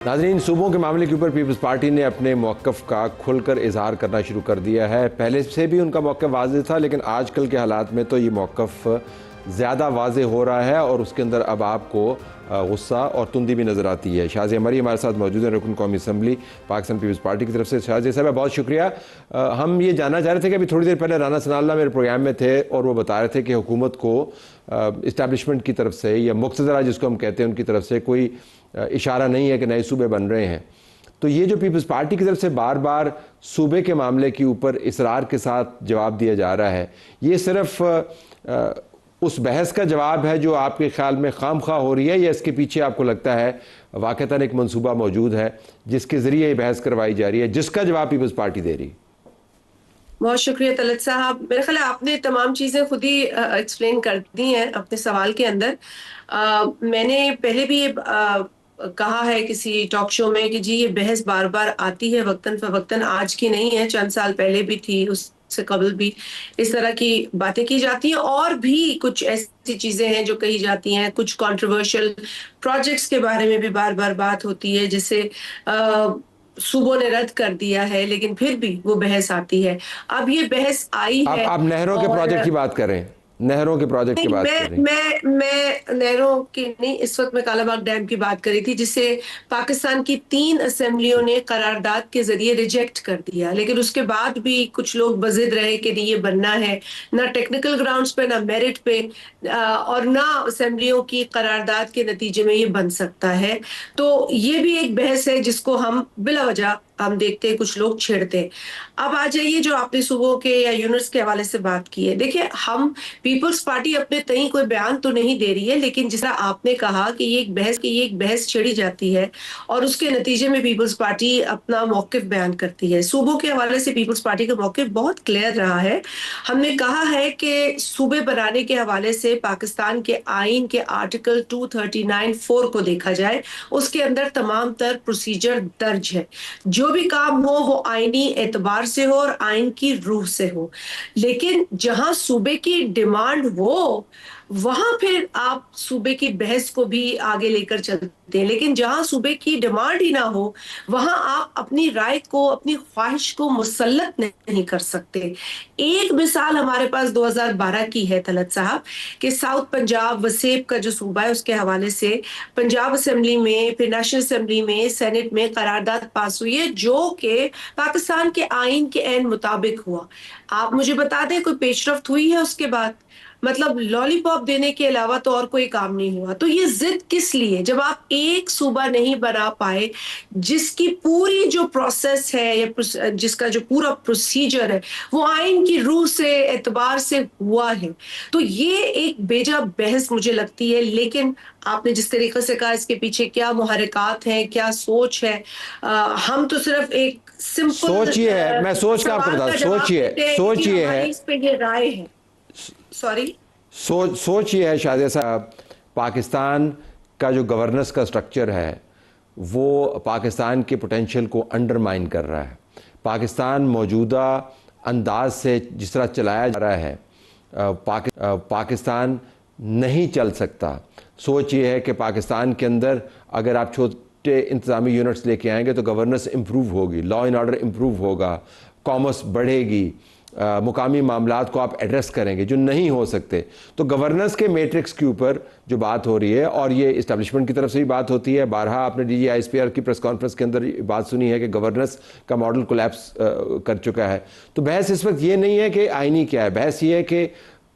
नाज़रीन, सूबों के मामले के ऊपर पीपल्स पार्टी ने अपने मौक़िफ़ का खुलकर इजहार करना शुरू कर दिया है। पहले से भी उनका मौक़िफ़ वाज़ेह था, लेकिन आजकल के हालात में तो ये मौक़िफ़ ज़्यादा वाज़ेह हो रहा है और उसके अंदर अब आपको गुस्सा और तुंदी भी नज़र आती है। शाज़िया मरी हमारे साथ मौजूद हैं, रुकन कौमी असम्बली पाकिस्तान पीपल्स पार्टी की तरफ से। शाज़िया साहब, बहुत शुक्रिया। हम ये जानना चाह रहे थे कि अभी थोड़ी देर पहले राना सनाउल्लाह मेरे प्रोग्राम में थे और वो बता रहे थे कि हुकूमत को इस्टेब्लिशमेंट की तरफ से या मुक़्तदरा जिसको हम कहते हैं उनकी तरफ से कोई इशारा नहीं है कि नए सूबे बन रहे हैं। तो ये जो पीपल्स पार्टी की तरफ से बार बार सूबे के मामले के ऊपर इसरार के साथ जवाब दिया जा रहा है, ये सिर्फ उस बहस का जवाब है जो आपके ख्याल में खामखा हो रही है, या इसके पीछे आपको लगता है वाक़तन एक मंसूबा मौजूद है जिसके ज़रिए ये बहस करवाई जा रही है, जिसका जवाब पीपल्स पार्टी दे रही है? बहुत शुक्रिया तलत साहब। मेरे ख्याल है आपने तमाम चीज़ें खुद ही एक्सप्लेन कर दी हैं अपने सवाल के अंदर। मैंने पहले भी ये कहा है किसी टॉक शो में कि जी ये बहस बार बार आती है वक्तन फ़वक्तन, आज की नहीं है, चंद साल पहले भी थी, उससे कबल भी इस तरह की बातें की जाती हैं और भी कुछ ऐसी चीज़ें हैं जो कही जाती हैं। कुछ कंट्रोवर्शियल प्रोजेक्ट्स के बारे में भी बार बार बात होती है, जिसे सूबों ने रद्द कर दिया है, लेकिन फिर भी वो बहस आती है। अब ये बहस आई है आप नहरों के और प्रोजेक्ट की बात कर रहे हैं, नहरों के प्रोजेक्ट की नहीं, बात कर रहे हैं। मैं नहरों की नहीं, इस वक्त मैं कालाबाग डैम की बात करी थी, जिसे पाकिस्तान की 3 असेंबलियों ने करारदाद के जरिए रिजेक्ट कर दिया, लेकिन उसके बाद भी कुछ लोग बजिद रहे कि नहीं ये बनना है, ना टेक्निकल ग्राउंड्स पे, ना मेरिट पे, और ना असेंबलियों की करारदाद के नतीजे में ये बन सकता है। तो ये भी एक बहस है जिसको हम बिला वजह हम देखते हैं कुछ लोग छेड़ते हैं। अब आ जाइए जो आपने सूबों के या यूनिट्स के हवाले से बात की है। देखिए, हम पीपल्स पार्टी अपने तई कोई बयान तो नहीं दे रही है, लेकिन जिस तरह आपने कहा कि ये एक बहस छेड़ी जाती है और उसके नतीजे में पीपल्स पार्टी अपना मौकिफ बयान करती है। सूबों के हवाले से पीपल्स पार्टी का मौकिफ बहुत क्लियर रहा है। हमने कहा है कि सूबे बनाने के हवाले से पाकिस्तान के आइन के आर्टिकल 239(4) को देखा जाए, उसके अंदर तमाम तर प्रोसीजर दर्ज है। जो भी काम हो वो आईनी एतबार से हो और आइन की रूह से हो, लेकिन जहां सूबे की डिमांड हो वहां फिर आप सूबे की बहस को भी आगे लेकर चलते हैं, लेकिन जहां सूबे की डिमांड ही ना हो वहां आप अपनी राय को, अपनी ख्वाहिश को मुसल्लत नहीं कर सकते। एक मिसाल हमारे पास 2012 की है तलत साहब, कि साउथ पंजाब वसेब का जो सूबा है उसके हवाले से पंजाब असेंबली में, फिर नेशनल असेंबली में, सेनेट में करारदाद पास हुई है जो कि पाकिस्तान के आइन के ऐन मुताबिक हुआ। आप मुझे बता दें कोई पेशरफ्त हुई है उसके बाद? मतलब लॉलीपॉप देने के अलावा तो और कोई काम नहीं हुआ। तो ये जिद किस लिए, जब आप एक सूबा नहीं बना पाए जिसकी पूरी जो प्रोसेस है या जिसका जो पूरा प्रोसीजर है वो आइन की रूह से, एतबार से हुआ है। तो ये एक बेजा बहस मुझे लगती है। लेकिन आपने जिस तरीके से कहा इसके पीछे क्या मुहर्रिकात हैं, क्या सोच है, हम तो सिर्फ एक सिंपल सोच ये है, मैं सोच का आपको सवाल बता, का जवाब देते हैं कि सोच जी ये है, हमारी इस पे ये राय है। सॉरी। सोच ये है शायद ऐसा, पाकिस्तान का जो गवर्नेंस का स्ट्रक्चर है वो पाकिस्तान के पोटेंशियल को अंडरमाइन कर रहा है। पाकिस्तान मौजूदा अंदाज से जिस तरह चलाया जा रहा है, पाकिस्तान नहीं चल सकता। सोच ये है कि पाकिस्तान के अंदर अगर आप छोटे इंतज़ामी यूनिट्स लेके आएंगे तो गवर्नेंस इम्प्रूव होगी, लॉ एंड ऑर्डर इम्प्रूव होगा, कॉमर्स बढ़ेगी, मुकामी मामलात को आप एड्रेस करेंगे जो नहीं हो सकते। तो गवर्नेंस के मैट्रिक्स के ऊपर जो बात हो रही है, और ये इस्टेब्लिशमेंट की तरफ से भी बात होती है, बारहा आपने DGISPR की प्रेस कॉन्फ्रेंस के अंदर बात सुनी है कि गवर्नेंस का मॉडल कोलैप्स कर चुका है। तो बहस इस वक्त ये नहीं है कि आईनी क्या है, बहस ये है कि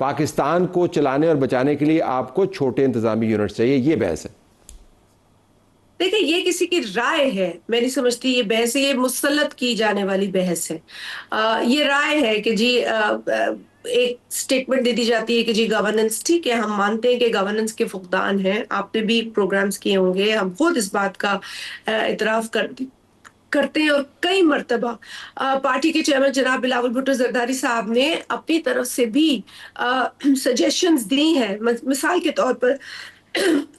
पाकिस्तान को चलाने और बचाने के लिए आपको छोटे इंतजामी यूनिट्स चाहिए, ये बहस है। देखिए, ये किसी की राय है, मैं नहीं समझती ये बहस है, ये मुसल्लत की जाने वाली बहस है। ये राय है कि जी एक स्टेटमेंट दे दी जाती है कि जी गवर्नेंस ठीक है, हम मानते हैं कि गवर्नेंस के फुकदान हैं, आपने भी प्रोग्राम्स किए होंगे, हम खुद इस बात का इतराफ करते हैं और कई मर्तबा पार्टी के चेयरमैन जनाब बिलावल भुट्टो जरदारी साहब ने अपनी तरफ से भी सजेशंस दी हैं। मिसाल के तौर पर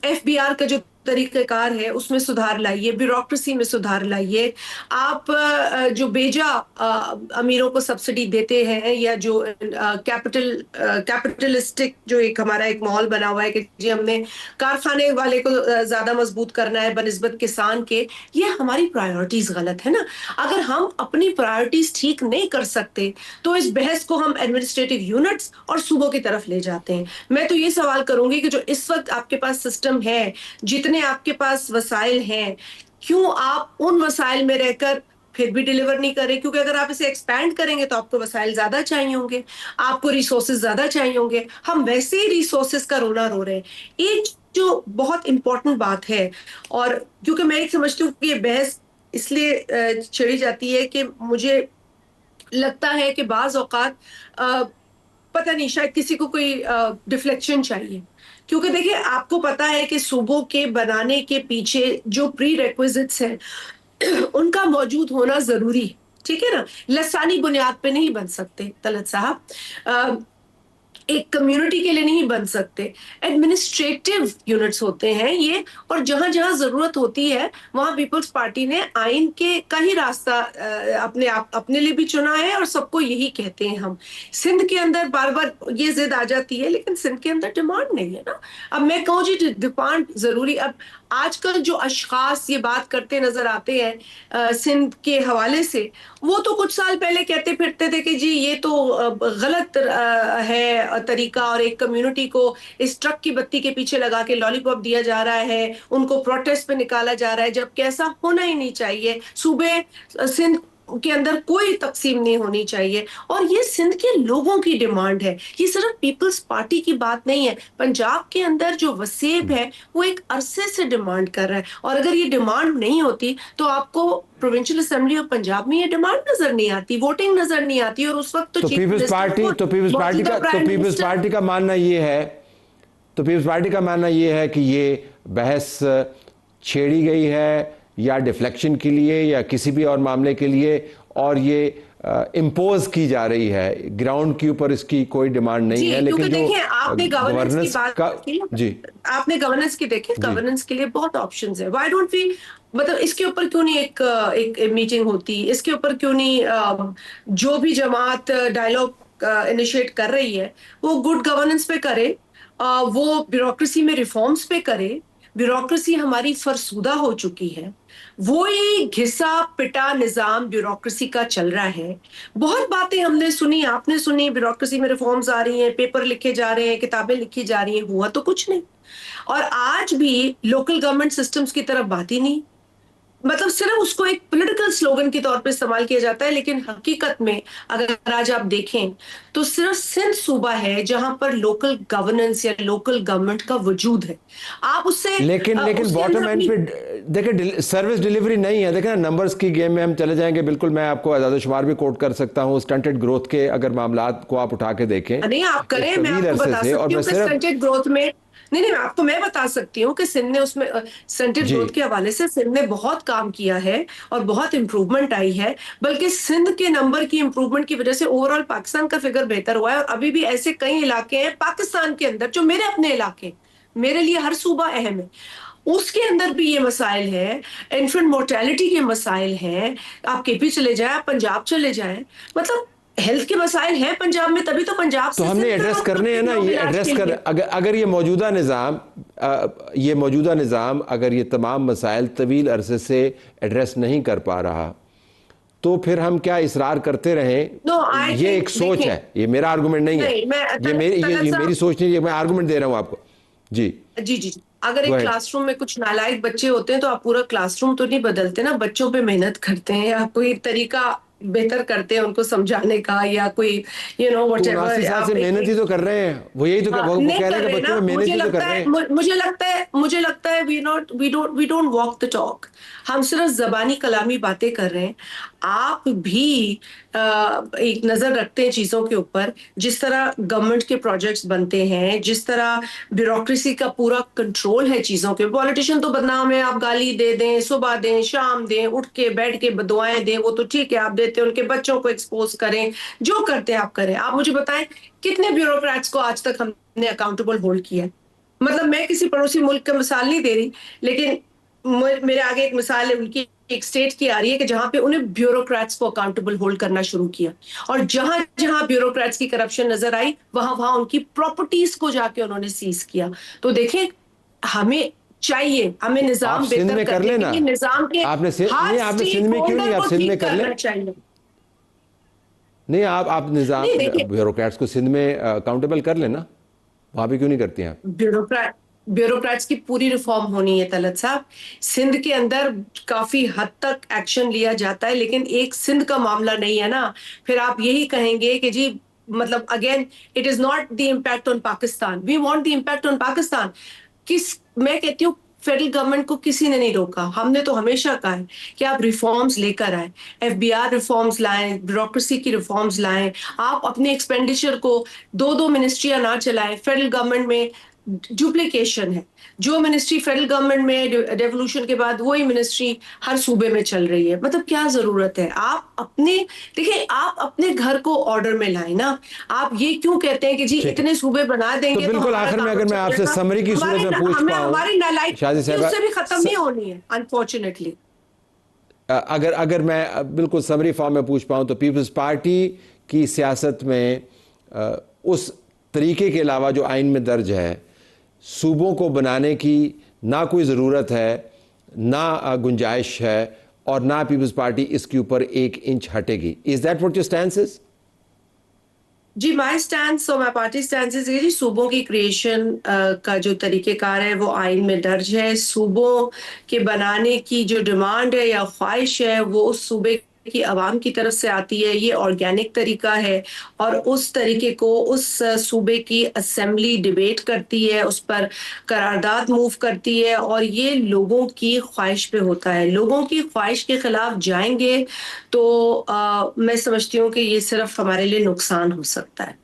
FBR का जो तरीक़ेकार है उसमें सुधार लाइए, ब्यूरोक्रेसी में सुधार लाइए। आप जो बेजा अमीरों को सब्सिडी देते हैं, या जो कैपिटलिस्टिक जो एक हमारा एक माहौल बना हुआ है कि जी हमने कारखाने वाले को ज़्यादा मजबूत करना है बनिस्बत किसान के, ये हमारी प्रायोरिटीज गलत है ना। अगर हम अपनी प्रायोरिटीज ठीक नहीं कर सकते तो इस बहस को हम एडमिनिस्ट्रेटिव यूनिट्स और सूबों की तरफ ले जाते हैं। मैं तो ये सवाल करूंगी कि जो इस वक्त आपके पास सिस्टम है, जितने आपके पास वसाइल हैं, क्यों आप उन वसाइल में रहकर फिर भी डिलीवर नहीं करें? क्योंकि अगर आप इसे एक्सपैंड करेंगे तो आपको वसाइल ज्यादा चाहिए होंगे, आपको रिसोर्सेज ज्यादा चाहिए होंगे। हम वैसे ही रिसोर्सेज का रोना रो रहे हैं। एक जो बहुत इंपॉर्टेंट बात है, और क्योंकि मैं एक समझती हूँ कि ये बहस इसलिए छेड़ी जाती है कि मुझे लगता है कि बाज औकात पता नहीं, शायद किसी को कोई डिफ्लेक्शन चाहिए। क्योंकि देखिए, आपको पता है कि सूबों के बनाने के पीछे जो प्री रेक्विजिट्स हैं उनका मौजूद होना जरूरी है, ठीक है ना। लसानी बुनियाद पे नहीं बन सकते तलत साहब, एक कम्युनिटी के लिए नहीं बन सकते। एडमिनिस्ट्रेटिव यूनिट्स होते हैं ये, और जहां जहां जरूरत होती है वहां पीपल्स पार्टी ने आइन के का ही रास्ता अपने लिए भी चुना है, और सबको यही कहते हैं हम। सिंध के अंदर बार बार ये जिद आ जाती है, लेकिन सिंध के अंदर डिमांड नहीं है ना। अब मैं कहूँ जी, डिमांड जरूरी। अब आजकल जो अशखास ये बात करते नजर आते हैं सिंध के हवाले से, वो तो कुछ साल पहले कहते फिरते थे कि जी ये तो गलत है तरीका, और एक कम्युनिटी को इस ट्रक की बत्ती के पीछे लगा के लॉलीपॉप दिया जा रहा है, उनको प्रोटेस्ट पे निकाला जा रहा है, जबकि ऐसा होना ही नहीं चाहिए। सूबे सिंध के अंदर कोई तकसीम नहीं होनी चाहिए, और ये सिंध के लोगों की डिमांड है। ये सिर्फ पीपल्स पार्टी की बात नहीं है। पंजाब के अंदर जो वसेब है वो एक अरसे से डिमांड कर रहा है, और अगर ये डिमांड नहीं होती तो आपको प्रोविंशियल असेंबली ऑफ पंजाब में ये डिमांड नजर नहीं आती, वोटिंग नजर नहीं आती, और उस वक्त तो पीपल्स पार्टी का मानना ये है, तो पीपल्स पार्टी का मानना ये है कि ये बहस छेड़ी गई है या डिफ्लेक्शन के लिए या किसी भी और मामले के लिए, और ये इम्पोज की जा रही है। ग्राउंड के ऊपर इसकी कोई डिमांड नहीं है। लेकिन जो आपने गवर्नेंस की बात की, जी आपने गवर्नेंस की देखिए, गवर्नेंस के लिए बहुत ऑप्शंस है। व्हाई डोंट वी, मतलब इसके ऊपर क्यों नहीं एक मीटिंग होती? इसके ऊपर क्यों नहीं जो भी जमात डायलॉग इनिशिएट कर रही है वो गुड गवर्नेंस पे करे, वो ब्यूरोक्रेसी में रिफॉर्म्स पे करे। ब्यूरोक्रेसी हमारी फरसूदा हो चुकी है, वो ही घिसा पिटा निजाम ब्यूरोक्रेसी का चल रहा है। बहुत बातें हमने सुनी, आपने सुनी, ब्यूरोक्रेसी में रिफॉर्म्स आ रही हैं, पेपर लिखे जा रहे हैं, किताबें लिखी जा रही हैं, हुआ तो कुछ नहीं। और आज भी लोकल गवर्नमेंट सिस्टम्स की तरफ बात ही नहीं, मतलब सिर्फ उसको एक पॉलिटिकल स्लोगन के तौर पे इस्तेमाल किया जाता है। लेकिन हकीकत में अगर आज आप देखें तो सिर्फ सिंध सूबा है जहां पर लोकल गवर्नेंस या लोकल गवर्नमेंट का वजूद है। आप उससे लेकिन बॉटम एंड पे देखिए सर्विस डिलीवरी नहीं है। देखिए ना, नंबर्स की गेम में हम चले जाएंगे। बिल्कुल, मैं आपको आजाद शुमार भी कोट कर सकता हूँ स्टंटेड ग्रोथ के, अगर मामलात को आप उठा के देखें। नहीं, आप करें, मैं आपको बता सकती हूँ कि स्टंटेड ग्रोथ में नहीं, मैं बता सकती हूँ कि सिंध ने उसमें स्टंटेड ग्रोथ के हवाले से सिंध ने बहुत काम किया है और बहुत इंप्रूवमेंट आई है। बल्कि सिंध के नंबर की इंप्रूवमेंट की वजह से ओवरऑल पाकिस्तान का फिगर बेहतर हुआ है। और अभी भी ऐसे कई इलाके हैं पाकिस्तान के अंदर जो मेरे अपने इलाके, मेरे लिए हर सूबा अहम है, उसके अंदर भी ये मसाइल है। इन्फेंट मोर्टेलिटी के मसाइल हैं। आप केपी चले जाए, पंजाब चले जाए, मतलब हेल्थ के मसाइल हैं पंजाब में, तभी तो पंजाब तो हमने एड्रेस करने हैं ना। ये एड्रेस कर, अगर ये मौजूदा निज़ाम अगर ये तमाम मसाइल तवील अरसे से एड्रेस नहीं कर पा रहा, तो फिर हम क्या इसरार करते रहें? ये एक सोच है, ये मेरा आर्गुमेंट नहीं है। ये मेरी सोच नहीं है, मैं आर्गुमेंट दे रहा हूं आपको। जी जी जी। अगर एक क्लासरूम में कुछ नालायक बच्चे होते हैं तो आप पूरा क्लासरूम तो नहीं बदलते ना, बच्चों पे मेहनत करते हैं या कोई तरीका बेहतर करते हैं उनको समझाने का, या कोई व्हाटएवर से मेहनत ही तो कर रहे हैं। वो यही तो वो कह रहे हैं कि बच्चों में मेहनत ही तो कर रहे हैं। मुझे लगता है we don't walk the talk. हम सिर्फ जबानी कलामी बातें कर रहे हैं। आप भी एक नजर रखते हैं चीजों के ऊपर, जिस तरह गवर्नमेंट के प्रोजेक्ट्स बनते हैं, जिस तरह ब्यूरोक्रेसी का पूरा कंट्रोल है चीजों के। पॉलिटिशियन तो बदनाम है, आप गाली दे दें, सुबह दें, शाम दें, उठ के बैठ के बदुआएं दें, वो तो ठीक है, आप देते हैं, उनके बच्चों को एक्सपोज करें, जो करते हैं आप करें। आप मुझे बताएं कितने ब्यूरोक्रेट्स को आज तक हमने अकाउंटेबल होल्ड किया है? मतलब मैं किसी पड़ोसी मुल्क का मिसाल नहीं दे रही, लेकिन मेरे आगे एक मिसाल है उनकी, एक स्टेट की आ रही है कि जहां पे उन्हें ब्यूरोक्रेट्स को अकाउंटेबल होल्ड करना शुरू किया, और जहां जहां ब्यूरोक्रेट्स की करप्शन नजर आई वहां वहां उनकी प्रॉपर्टीज को जाके उन्होंने सीज किया। तो देखिए, हमें चाहिए, हमें आप निजाम सिंध बेहतर में कर करने के लेना। लिए निजाम के नहीं, हर आपने सिंध स्टेक में क्यों नहीं, होल्डर आप को सिंध में ठीक कर लें। करना चाहिए। नहीं, आप निजाम नहीं देखिए, ब्यूरोक्रेट्स को सिंध में अकाउंटेबल कर लेना, वहां पे क्यों नहीं करती हैं आप? ब्यूरोक्रेट ब्यूरोक्रेट्स की पूरी रिफॉर्म होनी है तलत साहब। सिंध के अंदर काफी हद तक एक्शन लिया जाता है, लेकिन एक सिंध का मामला नहीं है ना। फिर आप यही कहेंगे कि जी, मतलब again, it is not the impact on Pakistan, we want the impact on Pakistan. मैं कहती हूँ फेडरल गवर्नमेंट को किसी ने नहीं रोका, हमने तो हमेशा कहा है कि आप रिफॉर्म्स लेकर आए, एफबीआर रिफॉर्म्स लाएं, ब्यूरोक्रेसी की रिफॉर्म्स लाएं। आप अपने एक्सपेंडिचर को दो दो मिनिस्ट्रियां ना चलाएं। फेडरल गवर्नमेंट में डुप्लीकेशन है, जो मिनिस्ट्री फेडरल गवर्नमेंट में रेवोल्यूशन के बाद वही मिनिस्ट्री हर सूबे में चल रही है। मतलब क्या जरूरत है? आप अपने, देखिए, आप अपने घर को ऑर्डर में लाए ना। आप ये क्यों कहते हैं कि जी ठीक है, इतने सूबे बना तो देंगे तो बिल्कुल हमारा आखिर में काम अगर मैं अच्छा हो आपसे जाएगा? समरी की सूरत हमारी में पूछ हमें पाऊं, हमारी शादी नालायकी साहब, उससे भी खत्म नहीं होनी है, अनफॉर्चुनेटली। अगर अगर मैं बिल्कुल समरी फॉर्म में पूछ पाऊं, तो पीपल्स पार्टी की सियासत में उस तरीके के अलावा जो आइन में दर्ज है, सूबों को बनाने की ना कोई ज़रूरत है, ना गुंजाइश है, और ना पीपल्स पार्टी इसके ऊपर एक इंच हटेगी। Is that what your stand is? जी, माय स्टैंस और माय पार्टी स्टैंस इज, जी सूबों की क्रिएशन का जो तरीकेकार है वो आइन में दर्ज है। सूबों के बनाने की जो डिमांड है या ख्वाहिश है वो उस सूबे की आवाम की तरफ से आती है, ये ऑर्गेनिक तरीका है। और उस तरीके को उस सूबे की असेंबली डिबेट करती है, उस पर करारदाद मूव करती है, और ये लोगों की ख्वाहिश पे होता है। लोगों की ख्वाहिश के खिलाफ जाएंगे तो मैं समझती हूँ कि ये सिर्फ हमारे लिए नुकसान हो सकता है।